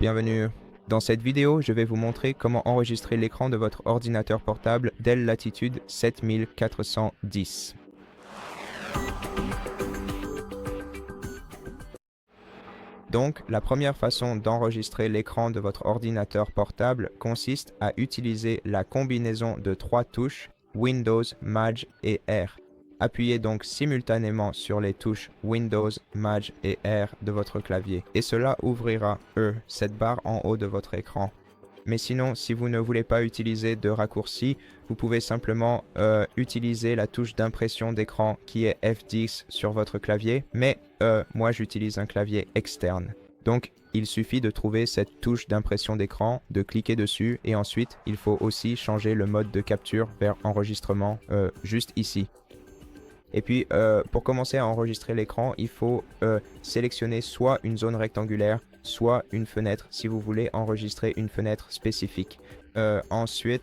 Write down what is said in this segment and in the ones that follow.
Bienvenue. Dans cette vidéo, je vais vous montrer comment enregistrer l'écran de votre ordinateur portable Dell Latitude 7410. Donc, la première façon d'enregistrer l'écran de votre ordinateur portable consiste à utiliser la combinaison de 3 touches Windows, Maj et R. Appuyez donc simultanément sur les touches Windows, Maj et R de votre clavier et cela ouvrira cette barre en haut de votre écran. Mais sinon, si vous ne voulez pas utiliser de raccourci, vous pouvez simplement utiliser la touche d'impression d'écran qui est F10 sur votre clavier. Mais moi, j'utilise un clavier externe. Donc, il suffit de trouver cette touche d'impression d'écran, de cliquer dessus et ensuite, il faut aussi changer le mode de capture vers enregistrement juste ici. Et puis, pour commencer à enregistrer l'écran, il faut sélectionner soit une zone rectangulaire, soit une fenêtre, si vous voulez enregistrer une fenêtre spécifique. Ensuite,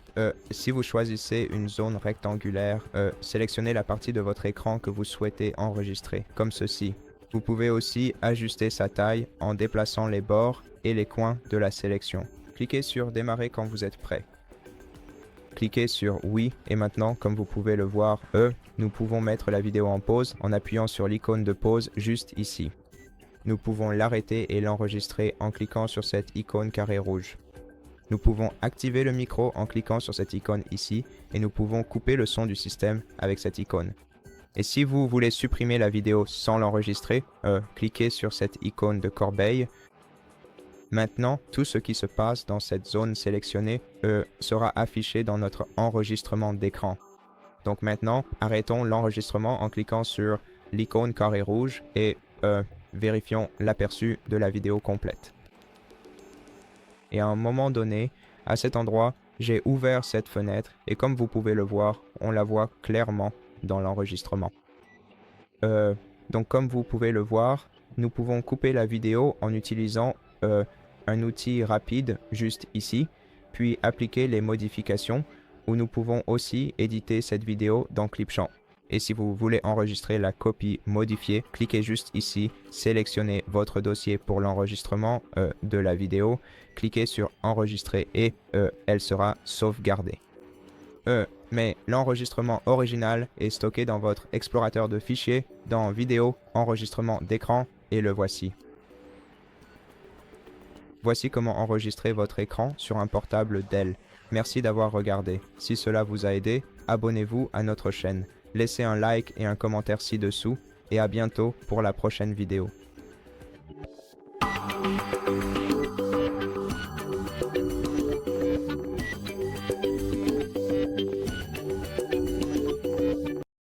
si vous choisissez une zone rectangulaire, sélectionnez la partie de votre écran que vous souhaitez enregistrer, comme ceci. Vous pouvez aussi ajuster sa taille en déplaçant les bords et les coins de la sélection. Cliquez sur Démarrer quand vous êtes prêt. Cliquez sur oui et maintenant, comme vous pouvez le voir, nous pouvons mettre la vidéo en pause en appuyant sur l'icône de pause juste ici. Nous pouvons l'arrêter et l'enregistrer en cliquant sur cette icône carré rouge. Nous pouvons activer le micro en cliquant sur cette icône ici et nous pouvons couper le son du système avec cette icône. Et si vous voulez supprimer la vidéo sans l'enregistrer, cliquez sur cette icône de corbeille. Maintenant, tout ce qui se passe dans cette zone sélectionnée sera affiché dans notre enregistrement d'écran. Donc maintenant, arrêtons l'enregistrement en cliquant sur l'icône carré rouge et vérifions l'aperçu de la vidéo complète. Et à un moment donné, à cet endroit, j'ai ouvert cette fenêtre et comme vous pouvez le voir, on la voit clairement dans l'enregistrement. Donc comme vous pouvez le voir, nous pouvons couper la vidéo en utilisant un outil rapide juste ici, puis appliquer les modifications où nous pouvons aussi éditer cette vidéo dans Clipchamp. Et si vous voulez enregistrer la copie modifiée, cliquez juste ici, sélectionnez votre dossier pour l'enregistrement de la vidéo, cliquez sur Enregistrer et elle sera sauvegardée. Mais l'enregistrement original est stocké dans votre explorateur de fichiers, dans Vidéo, Enregistrement d'écran, et le voici. Voici comment enregistrer votre écran sur un portable Dell. Merci d'avoir regardé. Si cela vous a aidé, abonnez-vous à notre chaîne. Laissez un like et un commentaire ci-dessous et à bientôt pour la prochaine vidéo.